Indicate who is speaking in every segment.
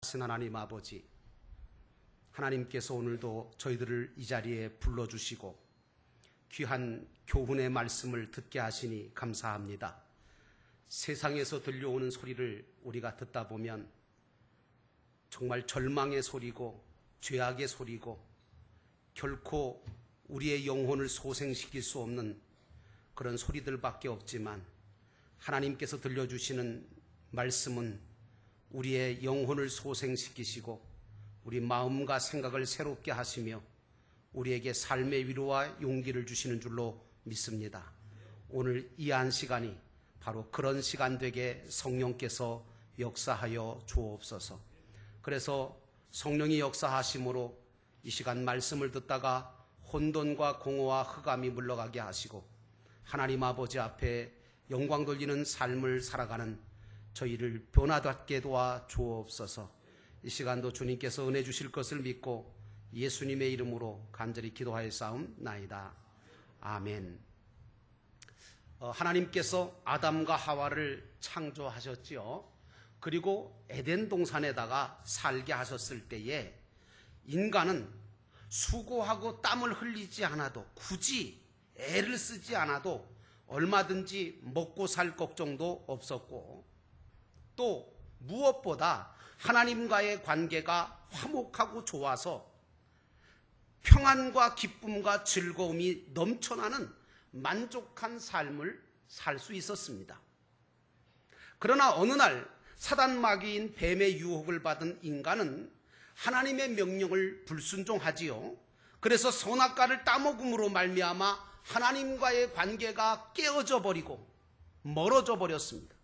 Speaker 1: 하신 하나님 아버지, 하나님께서 오늘도 저희들을 이 자리에 불러주시고 귀한 교훈의 말씀을 듣게 하시니 감사합니다. 세상에서 들려오는 소리를 우리가 듣다 보면 정말 절망의 소리고 죄악의 소리고 결코 우리의 영혼을 소생시킬 수 없는 그런 소리들밖에 없지만, 하나님께서 들려주시는 말씀은 우리의 영혼을 소생시키시고 우리 마음과 생각을 새롭게 하시며 우리에게 삶의 위로와 용기를 주시는 줄로 믿습니다. 오늘 이 한 시간이 바로 그런 시간 되게 성령께서 역사하여 주옵소서. 그래서 성령이 역사하심으로 이 시간 말씀을 듣다가 혼돈과 공허와 흑암이 물러가게 하시고 하나님 아버지 앞에 영광 돌리는 삶을 살아가는 저희를 변화받게 도와 주옵소서. 이 시간도 주님께서 은혜 주실 것을 믿고 예수님의 이름으로 간절히 기도하였사옵나이다. 아멘. 하나님께서 아담과 하와를 창조하셨지요. 그리고 에덴 동산에다가 살게 하셨을 때에 인간은 수고하고 땀을 흘리지 않아도, 굳이 애를 쓰지 않아도 얼마든지 먹고 살 걱정도 없었고, 또 무엇보다 하나님과의 관계가 화목하고 좋아서 평안과 기쁨과 즐거움이 넘쳐나는 만족한 삶을 살 수 있었습니다. 그러나 어느 날 사단 마귀인 뱀의 유혹을 받은 인간은 하나님의 명령을 불순종하지요. 그래서 선악과를 따먹음으로 말미암아 하나님과의 관계가 깨어져 버리고 멀어져 버렸습니다.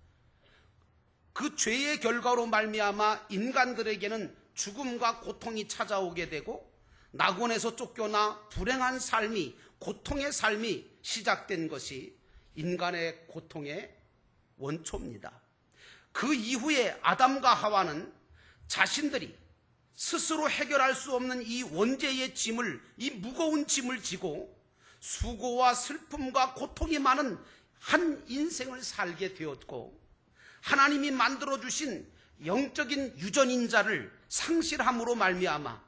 Speaker 1: 그 죄의 결과로 말미암아 인간들에게는 죽음과 고통이 찾아오게 되고 낙원에서 쫓겨나 불행한 삶이, 고통의 삶이 시작된 것이 인간의 고통의 원초입니다. 그 이후에 아담과 하와는 자신들이 스스로 해결할 수 없는 이 원죄의 짐을, 이 무거운 짐을 지고 수고와 슬픔과 고통이 많은 한 인생을 살게 되었고, 하나님이 만들어주신 영적인 유전인자를 상실함으로 말미암아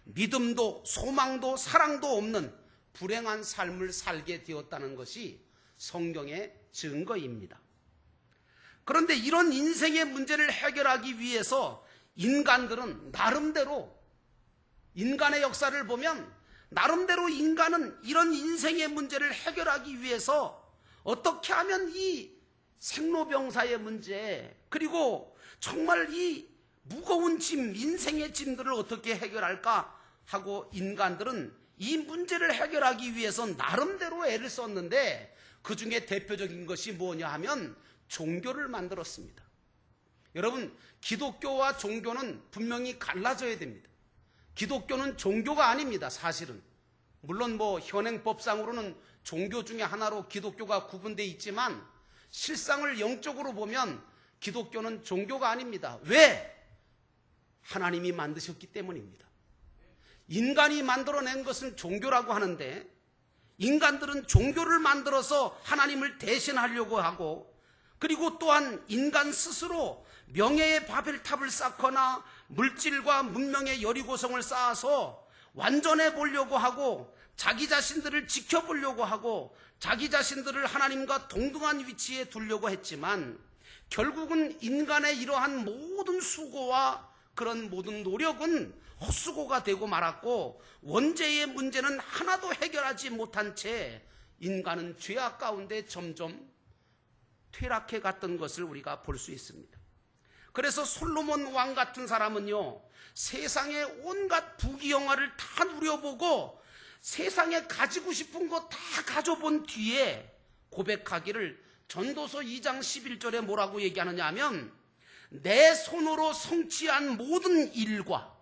Speaker 1: 믿음도 소망도 사랑도 없는 불행한 삶을 살게 되었다는 것이 성경의 증거입니다. 그런데 이런 인생의 문제를 해결하기 위해서 인간들은 나름대로, 인간의 역사를 보면 나름대로 인간은 이런 인생의 문제를 해결하기 위해서 어떻게 하면 이 생로병사의 문제, 그리고 정말 이 무거운 짐, 인생의 짐들을 어떻게 해결할까 하고 인간들은 이 문제를 해결하기 위해서 나름대로 애를 썼는데, 그 중에 대표적인 것이 뭐냐 하면 종교를 만들었습니다. 여러분, 기독교와 종교는 분명히 갈라져야 됩니다. 기독교는 종교가 아닙니다. 사실은 물론 현행법상으로는 종교 중에 하나로 기독교가 구분되어 있지만 실상을 영적으로 보면 기독교는 종교가 아닙니다. 왜? 하나님이 만드셨기 때문입니다. 인간이 만들어낸 것은 종교라고 하는데, 인간들은 종교를 만들어서 하나님을 대신하려고 하고, 그리고 또한 인간 스스로 명예의 바벨탑을 쌓거나 물질과 문명의 여리고성을 쌓아서 완전해 보려고 하고, 자기 자신들을 지켜보려고 하고, 자기 자신들을 하나님과 동등한 위치에 두려고 했지만, 결국은 인간의 이러한 모든 수고와 그런 모든 노력은 헛수고가 되고 말았고, 원죄의 문제는 하나도 해결하지 못한 채 인간은 죄악 가운데 점점 퇴락해 갔던 것을 우리가 볼 수 있습니다. 그래서 솔로몬 왕 같은 사람은요, 세상의 온갖 부귀영화를 다 누려보고 세상에 가지고 싶은 거 다 가져본 뒤에 고백하기를, 전도서 2장 11절에 뭐라고 얘기하느냐 하면, 내 손으로 성취한 모든 일과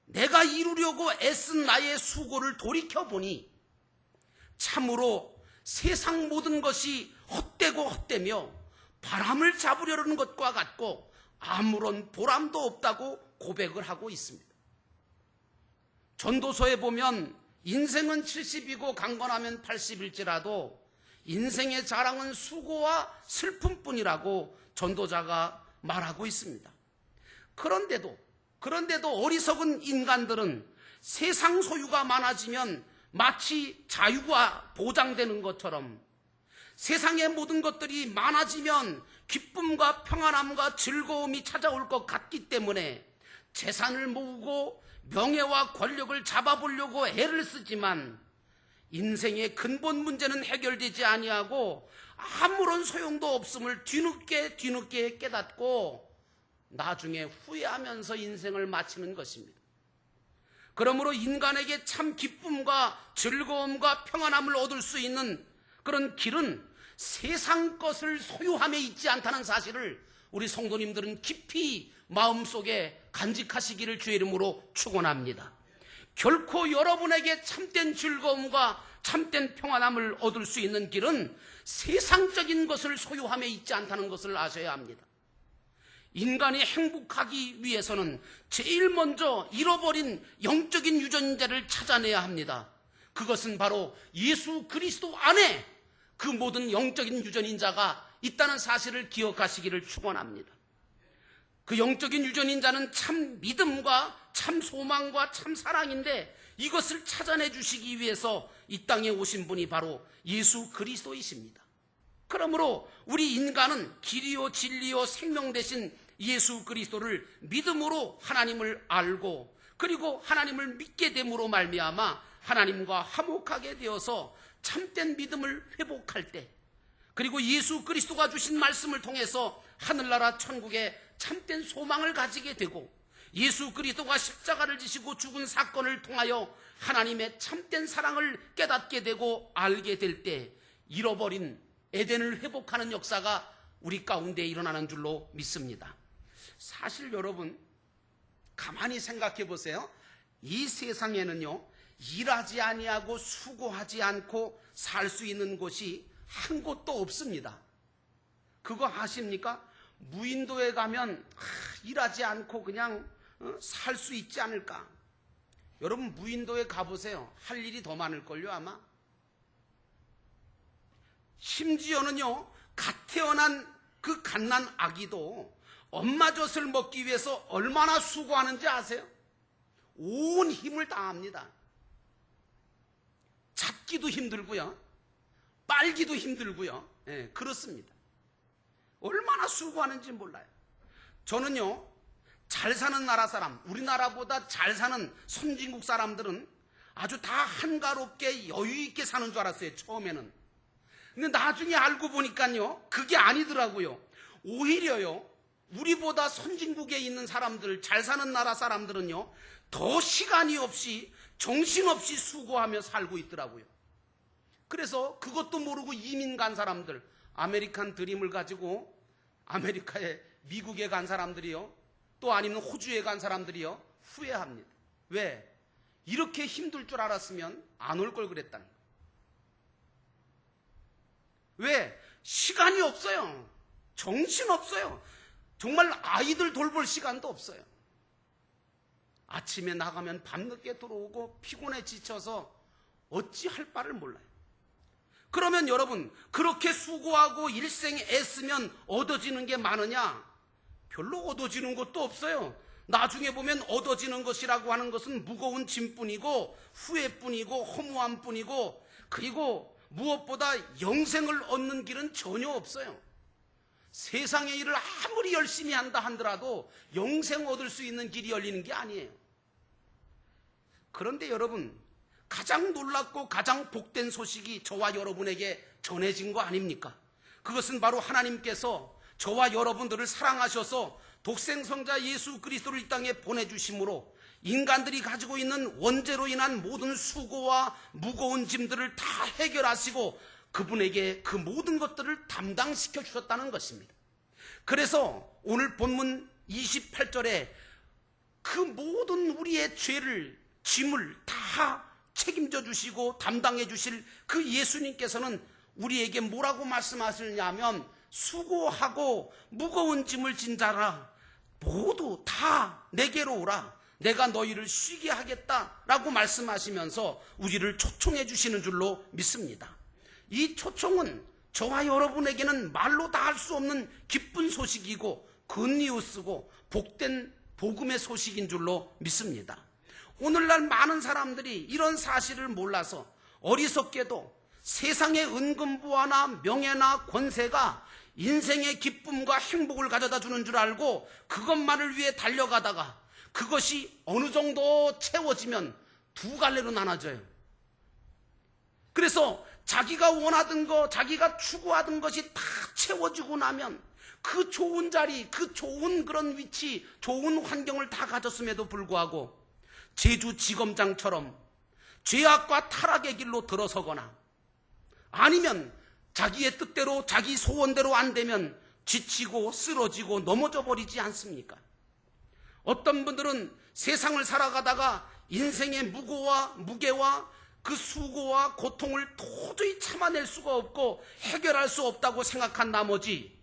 Speaker 1: 내가 이루려고 애쓴 나의 수고를 돌이켜보니 참으로 세상 모든 것이 헛되고 헛되며 바람을 잡으려는 것과 같고 아무런 보람도 없다고 고백을 하고 있습니다. 전도서에 보면 인생은 70이고 강건하면 80일지라도 인생의 자랑은 수고와 슬픔뿐이라고 전도자가 말하고 있습니다. 그런데도 어리석은 인간들은 세상 소유가 많아지면 마치 자유가 보장되는 것처럼, 세상의 모든 것들이 많아지면 기쁨과 평안함과 즐거움이 찾아올 것 같기 때문에 재산을 모으고 명예와 권력을 잡아보려고 애를 쓰지만 인생의 근본 문제는 해결되지 아니하고 아무런 소용도 없음을 뒤늦게 깨닫고 나중에 후회하면서 인생을 마치는 것입니다. 그러므로 인간에게 참 기쁨과 즐거움과 평안함을 얻을 수 있는 그런 길은 세상 것을 소유함에 있지 않다는 사실을 우리 성도님들은 깊이 마음속에 간직하시기를 주의 이름으로 축원합니다. 결코 여러분에게 참된 즐거움과 참된 평안함을 얻을 수 있는 길은 세상적인 것을 소유함에 있지 않다는 것을 아셔야 합니다. 인간이 행복하기 위해서는 제일 먼저 잃어버린 영적인 유전자를 찾아내야 합니다. 그것은 바로 예수 그리스도 안에 그 모든 영적인 유전인자가 있다는 사실을 기억하시기를 축원합니다. 그 영적인 유전인자는 참 믿음과 참 소망과 참 사랑인데 이것을 찾아내 주시기 위해서 이 땅에 오신 분이 바로 예수 그리스도이십니다. 그러므로 우리 인간은 길이요 진리요 생명 되신 예수 그리스도를 믿음으로 하나님을 알고 그리고 하나님을 믿게 됨으로 말미암아 하나님과 화목하게 되어서 참된 믿음을 회복할 때, 그리고 예수 그리스도가 주신 말씀을 통해서 하늘나라 천국에 참된 소망을 가지게 되고, 예수 그리스도가 십자가를 지시고 죽은 사건을 통하여 하나님의 참된 사랑을 깨닫게 되고 알게 될 때 잃어버린 에덴을 회복하는 역사가 우리 가운데 일어나는 줄로 믿습니다. 사실 여러분 가만히 생각해 보세요. 이 세상에는요, 일하지 아니하고 수고하지 않고 살 수 있는 곳이 한 곳도 없습니다. 그거 아십니까? 무인도에 가면 일하지 않고 그냥 살 수 있지 않을까? 여러분 무인도에 가보세요. 할 일이 더 많을걸요 아마. 심지어는요, 갓 태어난 그 갓난 아기도 엄마 젖을 먹기 위해서 얼마나 수고하는지 아세요? 온 힘을 다합니다. 잡기도 힘들고요, 빨기도 힘들고요. 예, 그렇습니다. 얼마나 수고하는지 몰라요. 저는요, 잘 사는 나라 사람, 우리나라보다 잘 사는 선진국 사람들은 아주 다 한가롭게 여유있게 사는 줄 알았어요, 처음에는. 근데 나중에 알고 보니까요, 그게 아니더라고요. 오히려요, 우리보다 선진국에 있는 사람들, 잘 사는 나라 사람들은요, 더 시간이 없이 정신없이 수고하며 살고 있더라고요. 그래서 그것도 모르고 이민 간 사람들, 아메리칸 드림을 가지고 아메리카에, 미국에 간 사람들이요, 또 아니면 호주에 간 사람들이요, 후회합니다. 왜? 이렇게 힘들 줄 알았으면 안 올 걸 그랬다는 거예요. 왜? 시간이 없어요. 정신 없어요. 정말 아이들 돌볼 시간도 없어요. 아침에 나가면 밤늦게 들어오고 피곤해 지쳐서 어찌할 바를 몰라요. 그러면 여러분, 그렇게 수고하고 일생 애쓰면 얻어지는 게 많으냐? 별로 얻어지는 것도 없어요. 나중에 보면 얻어지는 것이라고 하는 것은 무거운 짐뿐이고 후회뿐이고 허무함뿐이고, 그리고 무엇보다 영생을 얻는 길은 전혀 없어요. 세상의 일을 아무리 열심히 한다 하더라도 영생 얻을 수 있는 길이 열리는 게 아니에요. 그런데 여러분, 가장 놀랍고 가장 복된 소식이 저와 여러분에게 전해진 거 아닙니까? 그것은 바로 하나님께서 저와 여러분들을 사랑하셔서 독생성자 예수 그리스도를 이 땅에 보내주심으로 인간들이 가지고 있는 원죄로 인한 모든 수고와 무거운 짐들을 다 해결하시고 그분에게 그 모든 것들을 담당시켜 주셨다는 것입니다. 그래서 오늘 본문 28절에 그 모든 우리의 죄를, 짐을 다 책임져 주시고 담당해 주실 그 예수님께서는 우리에게 뭐라고 말씀하시냐면, 수고하고 무거운 짐을 진 자라 모두 다 내게로 오라, 내가 너희를 쉬게 하겠다라고 말씀하시면서 우리를 초청해 주시는 줄로 믿습니다. 이 초청은 저와 여러분에게는 말로 다 할 수 없는 기쁜 소식이고 굿니우스고 복된 복음의 소식인 줄로 믿습니다. 오늘날 많은 사람들이 이런 사실을 몰라서 어리석게도 세상의 은근부와나 명예나 권세가 인생의 기쁨과 행복을 가져다 주는 줄 알고 그것만을 위해 달려가다가 그것이 어느 정도 채워지면 두 갈래로 나눠져요. 그래서 자기가 원하던 거, 자기가 추구하던 것이 다 채워지고 나면 그 좋은 자리, 그 좋은 그런 위치, 좋은 환경을 다 가졌음에도 불구하고 제주지검장처럼 죄악과 타락의 길로 들어서거나 아니면 자기의 뜻대로 자기 소원대로 안 되면 지치고 쓰러지고 넘어져 버리지 않습니까? 어떤 분들은 세상을 살아가다가 인생의 무게와 그 수고와 고통을 도저히 참아낼 수가 없고 해결할 수 없다고 생각한 나머지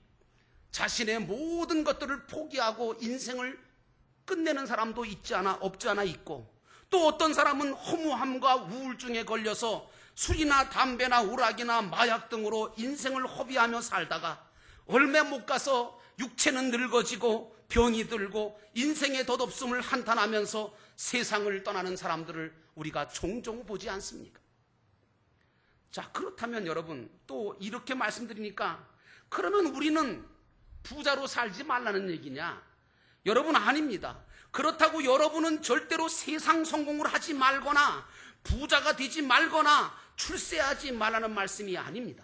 Speaker 1: 자신의 모든 것들을 포기하고 인생을 끝내는 사람도 없지 않아 있고, 또 어떤 사람은 허무함과 우울증에 걸려서 술이나 담배나 오락이나 마약 등으로 인생을 허비하며 살다가 얼마 못 가서 육체는 늙어지고 병이 들고 인생의 덧없음을 한탄하면서 세상을 떠나는 사람들을 우리가 종종 보지 않습니까? 자, 그렇다면 여러분, 또 이렇게 말씀드리니까 그러면 우리는 부자로 살지 말라는 얘기냐? 여러분, 아닙니다. 그렇다고 여러분은 절대로 세상 성공을 하지 말거나 부자가 되지 말거나 출세하지 말라는 말씀이 아닙니다.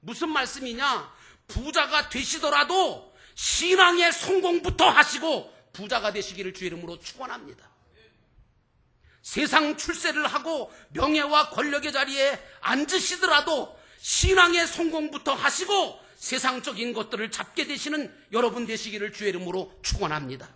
Speaker 1: 무슨 말씀이냐? 부자가 되시더라도 신앙의 성공부터 하시고 부자가 되시기를 주의 이름으로 축원합니다. 세상 출세를 하고 명예와 권력의 자리에 앉으시더라도 신앙의 성공부터 하시고 세상적인 것들을 잡게 되시는 여러분 되시기를 주의 이름으로 축원합니다.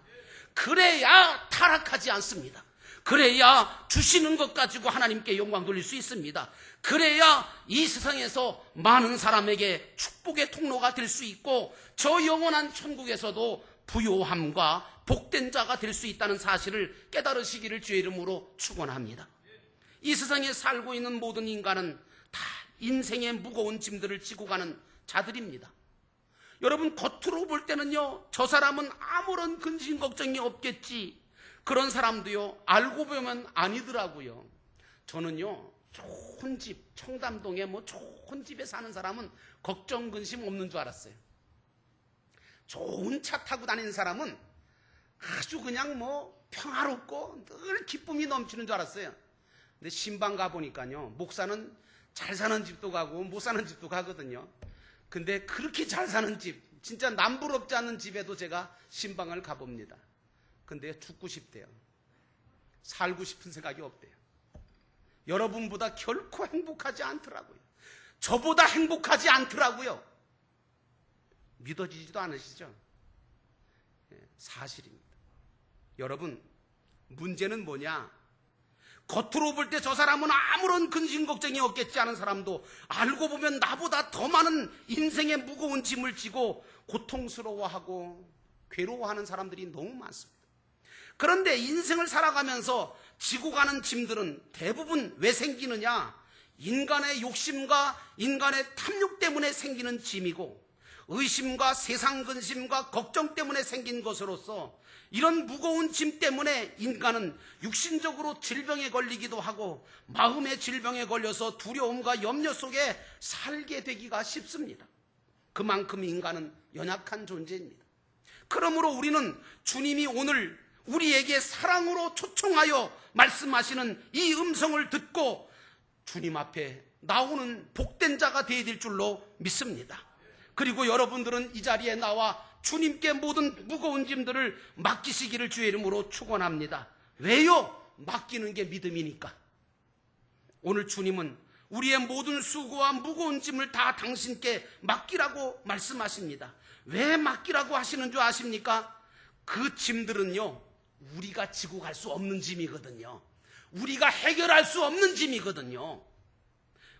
Speaker 1: 그래야 타락하지 않습니다. 그래야 주시는 것 가지고 하나님께 영광 돌릴 수 있습니다. 그래야 이 세상에서 많은 사람에게 축복의 통로가 될 수 있고 저 영원한 천국에서도 부요함과 복된 자가 될 수 있다는 사실을 깨달으시기를 주의 이름으로 축원합니다. 이 세상에 살고 있는 모든 인간은 다 인생의 무거운 짐들을 지고 가는 자들입니다. 여러분, 겉으로 볼 때는요, 저 사람은 아무런 근심 걱정이 없겠지, 그런 사람도요, 알고 보면 아니더라고요. 저는요, 좋은 집, 청담동에 좋은 집에 사는 사람은 걱정 근심 없는 줄 알았어요. 좋은 차 타고 다니는 사람은 아주 그냥 평화롭고 늘 기쁨이 넘치는 줄 알았어요. 근데 신방 가보니까요, 목사는 잘 사는 집도 가고 못 사는 집도 가거든요. 근데 그렇게 잘 사는 집, 진짜 남부럽지 않은 집에도 제가 신방을 가봅니다. 근데 죽고 싶대요. 살고 싶은 생각이 없대요. 여러분보다 결코 행복하지 않더라고요. 저보다 행복하지 않더라고요. 믿어지지도 않으시죠? 사실입니다. 여러분, 문제는 뭐냐? 겉으로 볼 때 저 사람은 아무런 근심 걱정이 없겠지 하는 사람도 알고 보면 나보다 더 많은 인생의 무거운 짐을 지고 고통스러워하고 괴로워하는 사람들이 너무 많습니다. 그런데 인생을 살아가면서 지고 가는 짐들은 대부분 왜 생기느냐? 인간의 욕심과 인간의 탐욕 때문에 생기는 짐이고 의심과 세상 근심과 걱정 때문에 생긴 것으로서 이런 무거운 짐 때문에 인간은 육신적으로 질병에 걸리기도 하고 마음의 질병에 걸려서 두려움과 염려 속에 살게 되기가 쉽습니다. 그만큼 인간은 연약한 존재입니다. 그러므로 우리는 주님이 오늘 우리에게 사랑으로 초청하여 말씀하시는 이 음성을 듣고 주님 앞에 나오는 복된 자가 되어야 될 줄로 믿습니다. 그리고 여러분들은 이 자리에 나와 주님께 모든 무거운 짐들을 맡기시기를 주의 이름으로 축원합니다. 왜요? 맡기는 게 믿음이니까. 오늘 주님은 우리의 모든 수고와 무거운 짐을 다 당신께 맡기라고 말씀하십니다. 왜 맡기라고 하시는 줄 아십니까? 그 짐들은요, 우리가 지고 갈 수 없는 짐이거든요. 우리가 해결할 수 없는 짐이거든요.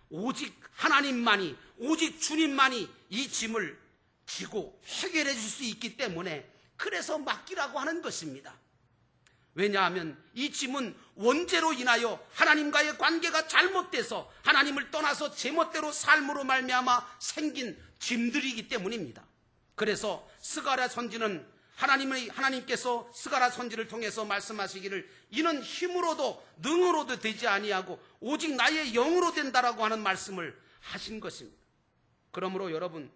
Speaker 1: 오직 하나님만이, 오직 주님만이 이 짐을 지고 해결해 줄 수 있기 때문에 그래서 맡기라고 하는 것입니다. 왜냐하면 이 짐은 원죄로 인하여 하나님과의 관계가 잘못돼서 하나님을 떠나서 제멋대로 삶으로 말미암아 생긴 짐들이기 때문입니다. 그래서 스가랴 선지는 하나님께서 스가랴 선지를 통해서 말씀하시기를 이는 힘으로도 능으로도 되지 아니하고 오직 나의 영으로 된다라고 하는 말씀을 하신 것입니다. 그러므로 여러분,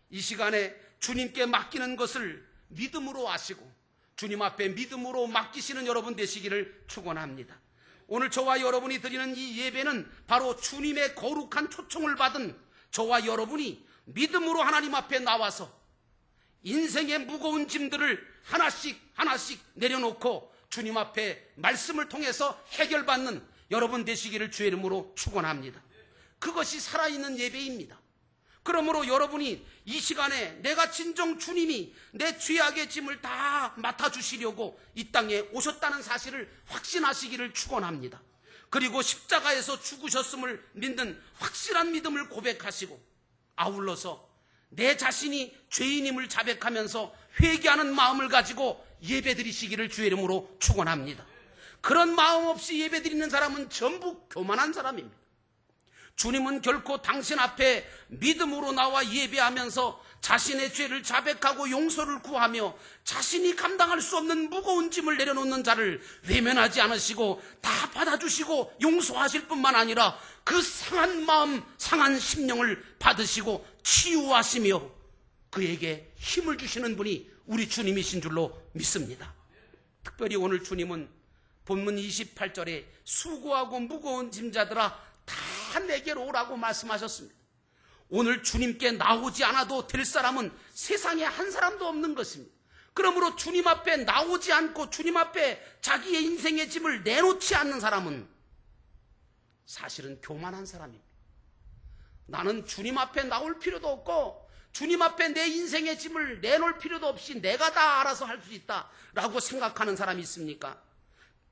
Speaker 1: 이 시간에 주님께 맡기는 것을 믿음으로 아시고 주님 앞에 믿음으로 맡기시는 여러분 되시기를 축원합니다. 오늘 저와 여러분이 드리는 이 예배는 바로 주님의 거룩한 초청을 받은 저와 여러분이 믿음으로 하나님 앞에 나와서 인생의 무거운 짐들을 하나씩 하나씩 내려놓고 주님 앞에 말씀을 통해서 해결받는 여러분 되시기를 주의 이름으로 축원합니다. 그것이 살아있는 예배입니다. 그러므로 여러분이 이 시간에 내가 진정 주님이 내 죄악의 짐을 다 맡아주시려고 이 땅에 오셨다는 사실을 확신하시기를 축원합니다. 그리고 십자가에서 죽으셨음을 믿는 확실한 믿음을 고백하시고 아울러서 내 자신이 죄인임을 자백하면서 회개하는 마음을 가지고 예배드리시기를 주의 이름으로 축원합니다. 그런 마음 없이 예배드리는 사람은 전부 교만한 사람입니다. 주님은 결코 당신 앞에 믿음으로 나와 예배하면서 자신의 죄를 자백하고 용서를 구하며 자신이 감당할 수 없는 무거운 짐을 내려놓는 자를 외면하지 않으시고 다 받아주시고 용서하실 뿐만 아니라 그 상한 마음, 상한 심령을 받으시고 치유하시며 그에게 힘을 주시는 분이 우리 주님이신 줄로 믿습니다. 특별히 오늘 주님은 본문 28절에 수고하고 무거운 짐자들아 다 내게로 오라고 말씀하셨습니다. 오늘 주님께 나오지 않아도 될 사람은 세상에 한 사람도 없는 것입니다. 그러므로 주님 앞에 나오지 않고 주님 앞에 자기의 인생의 짐을 내놓지 않는 사람은 사실은 교만한 사람입니다. 나는 주님 앞에 나올 필요도 없고 주님 앞에 내 인생의 짐을 내놓을 필요도 없이 내가 다 알아서 할 수 있다라고 생각하는 사람이 있습니까?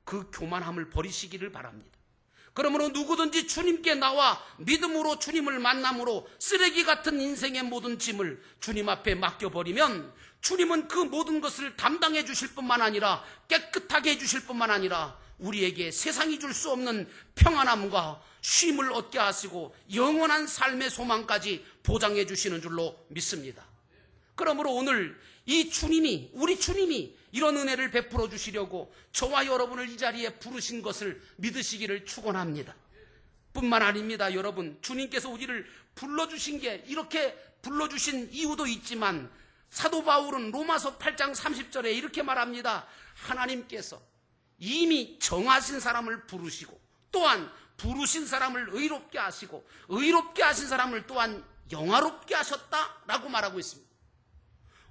Speaker 1: 그 교만함을 버리시기를 바랍니다. 그러므로 누구든지 주님께 나와 믿음으로 주님을 만남으로 쓰레기 같은 인생의 모든 짐을 주님 앞에 맡겨버리면 주님은 그 모든 것을 담당해 주실 뿐만 아니라 깨끗하게 해주실 뿐만 아니라 우리에게 세상이 줄 수 없는 평안함과 쉼을 얻게 하시고 영원한 삶의 소망까지 보장해 주시는 줄로 믿습니다. 그러므로 오늘 이 주님이, 우리 주님이 이런 은혜를 베풀어 주시려고 저와 여러분을 이 자리에 부르신 것을 믿으시기를 축원합니다. 뿐만 아닙니다. 여러분, 주님께서 우리를 불러주신 게 이렇게 불러주신 이유도 있지만 사도 바울은 로마서 8장 30절에 이렇게 말합니다. 하나님께서 이미 정하신 사람을 부르시고 또한 부르신 사람을 의롭게 하시고 의롭게 하신 사람을 또한 영화롭게 하셨다라고 말하고 있습니다.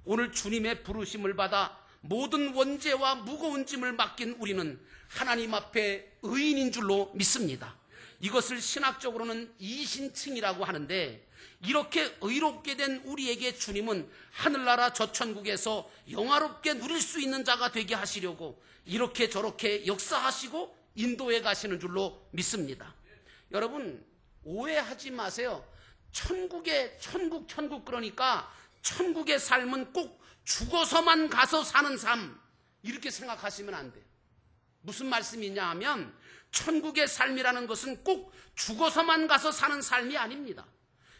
Speaker 1: 오늘 주님의 부르심을 받아 모든 원죄와 무거운 짐을 맡긴 우리는 하나님 앞에 의인인 줄로 믿습니다. 이것을 신학적으로는 이신층이라고 하는데 이렇게 의롭게 된 우리에게 주님은 하늘나라 저천국에서 영화롭게 누릴 수 있는 자가 되게 하시려고 이렇게 저렇게 역사하시고 인도해 가시는 줄로 믿습니다. 여러분, 오해하지 마세요. 천국 그러니까 천국의 삶은 꼭 죽어서만 가서 사는 삶, 이렇게 생각하시면 안 돼요. 무슨 말씀이냐 하면 천국의 삶이라는 것은 꼭 죽어서만 가서 사는 삶이 아닙니다.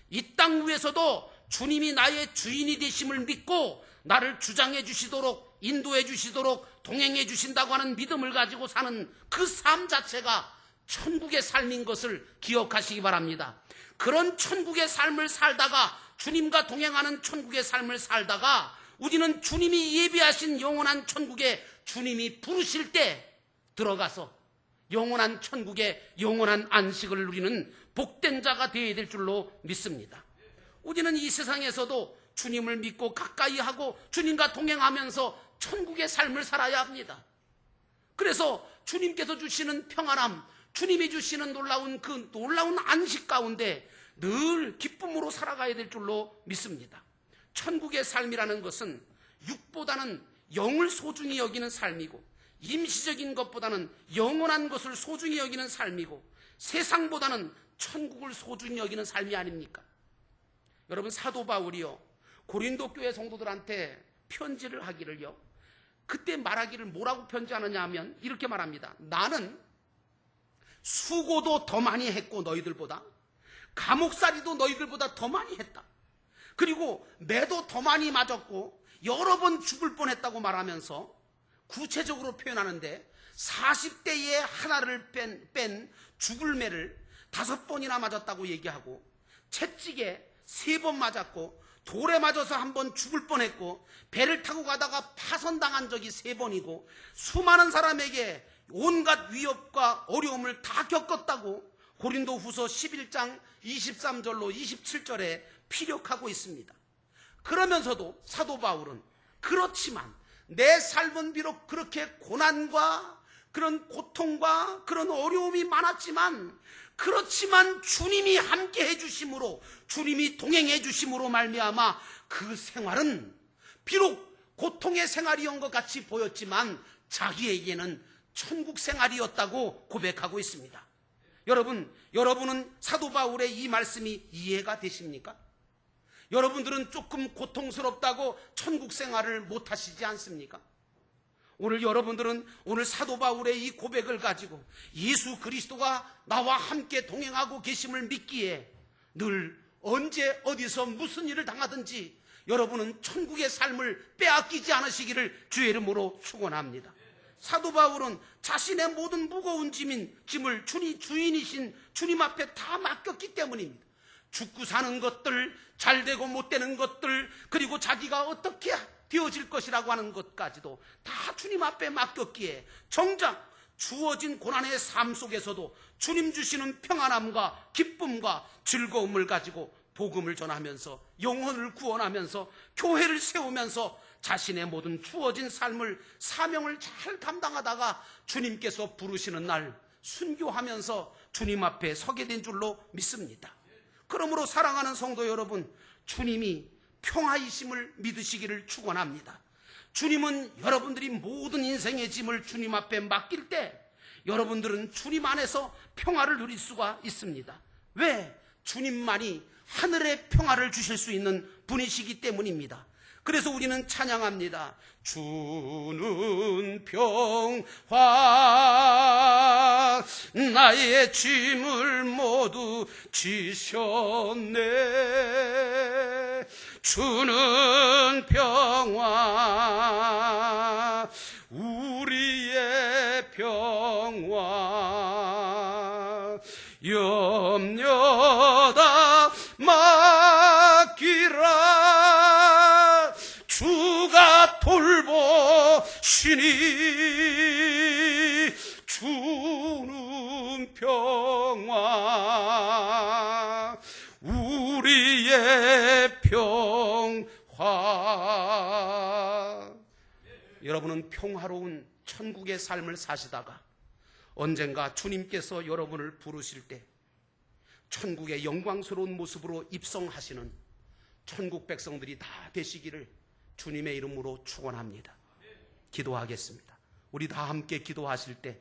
Speaker 1: 이 땅 위에서도 주님이 나의 주인이 되심을 믿고 나를 주장해 주시도록 인도해 주시도록 동행해 주신다고 하는 믿음을 가지고 사는 그 삶 자체가 천국의 삶인 것을 기억하시기 바랍니다. 그런 천국의 삶을 살다가 주님과 동행하는 천국의 삶을 살다가 우리는 주님이 예비하신 영원한 천국에 주님이 부르실 때 들어가서 영원한 천국의 영원한 안식을 누리는 복된 자가 되어야 될 줄로 믿습니다. 우리는 이 세상에서도 주님을 믿고 가까이 하고 주님과 동행하면서 천국의 삶을 살아야 합니다. 그래서 주님께서 주시는 평안함, 주님이 주시는 놀라운 안식 가운데 늘 기쁨으로 살아가야 될 줄로 믿습니다. 천국의 삶이라는 것은 육보다는 영을 소중히 여기는 삶이고 임시적인 것보다는 영원한 것을 소중히 여기는 삶이고 세상보다는 천국을 소중히 여기는 삶이 아닙니까? 여러분, 사도 바울이요 고린도 교회 성도들한테 편지를 하기를요 그때 말하기를 뭐라고 편지하느냐 하면 이렇게 말합니다. 나는 수고도 더 많이 했고 너희들보다 감옥살이도 너희들보다 더 많이 했다. 그리고 매도 더 많이 맞았고 여러 번 죽을 뻔했다고 말하면서 구체적으로 표현하는데 40대에 하나를 뺀 죽을 매를 5번이나 맞았다고 얘기하고 채찍에 3번 맞았고 돌에 맞아서 1번 죽을 뻔했고 배를 타고 가다가 파손당한 적이 3번이고 수많은 사람에게 온갖 위협과 어려움을 다 겪었다고 고린도후서 11장 23절로 27절에 피력하고 있습니다. 그러면서도 사도 바울은 그렇지만 내 삶은 비록 그렇게 고난과 그런 고통과 그런 어려움이 많았지만 그렇지만 주님이 함께 해주심으로 주님이 동행해 주심으로 말미암아 그 생활은 비록 고통의 생활이었던 것 같이 보였지만 자기에게는 천국 생활이었다고 고백하고 있습니다. 여러분은 사도 바울의 이 말씀이 이해가 되십니까? 여러분들은 조금 고통스럽다고 천국 생활을 못 하시지 않습니까? 여러분들은 오늘 사도 바울의 이 고백을 가지고 예수 그리스도가 나와 함께 동행하고 계심을 믿기에 늘 언제 어디서 무슨 일을 당하든지 여러분은 천국의 삶을 빼앗기지 않으시기를 주의 이름으로 축원합니다. 사도 바울은 자신의 모든 무거운 짐을 주인이신 주님 앞에 다 맡겼기 때문입니다. 죽고 사는 것들, 잘되고 못되는 것들, 그리고 자기가 어떻게 되어질 것이라고 하는 것까지도 다 주님 앞에 맡겼기에 정작 주어진 고난의 삶 속에서도 주님 주시는 평안함과 기쁨과 즐거움을 가지고 복음을 전하면서 영혼을 구원하면서 교회를 세우면서 자신의 모든 주어진 삶을 사명을 잘 감당하다가 주님께서 부르시는 날 순교하면서 주님 앞에 서게 된 줄로 믿습니다. 그러므로 사랑하는 성도 여러분, 주님이 평화이심을 믿으시기를 축원합니다. 주님은 여러분들이 모든 인생의 짐을 주님 앞에 맡길 때 여러분들은 주님 안에서 평화를 누릴 수가 있습니다. 왜? 주님만이 하늘의 평화를 주실 수 있는 분이시기 때문입니다. 그래서 우리는 찬양합니다. 주는 평화 나의 짐을 모두 지셨네. 주는 평화 우리의 평화 염려다 맡기라. 주가 돌보시니 주는 평화 우리의 평화. 여러분은 평화로운 천국의 삶을 사시다가 언젠가 주님께서 여러분을 부르실 때 천국의 영광스러운 모습으로 입성하시는 천국 백성들이 다 되시기를 주님의 이름으로 축원합니다. 기도하겠습니다. 우리 다 함께 기도하실 때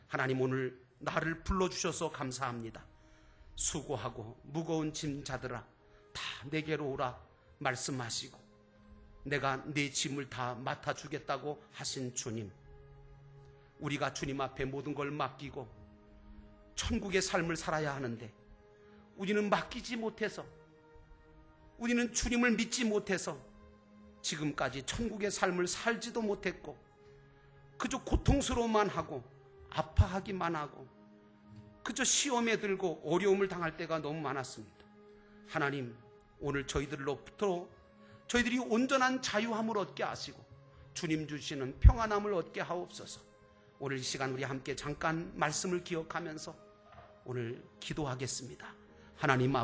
Speaker 1: 하나님 오늘 나를 불러주셔서 감사합니다. 수고하고 무거운 짐자들아 다 내게로 오라 말씀하시고 내가 네 짐을 다 맡아주겠다고 하신 주님, 우리가 주님 앞에 모든 걸 맡기고 천국의 삶을 살아야 하는데 우리는 맡기지 못해서, 우리는 주님을 믿지 못해서 지금까지 천국의 삶을 살지도 못했고 그저 고통스러움만 하고 아파하기만 하고 그저 시험에 들고 어려움을 당할 때가 너무 많았습니다. 하나님, 오늘 저희들로부터 저희들이 온전한 자유함을 얻게 하시고 주님 주시는 평안함을 얻게 하옵소서. 오늘 이 시간 우리 함께 잠깐 말씀을 기억하면서 오늘 기도하겠습니다. 하나님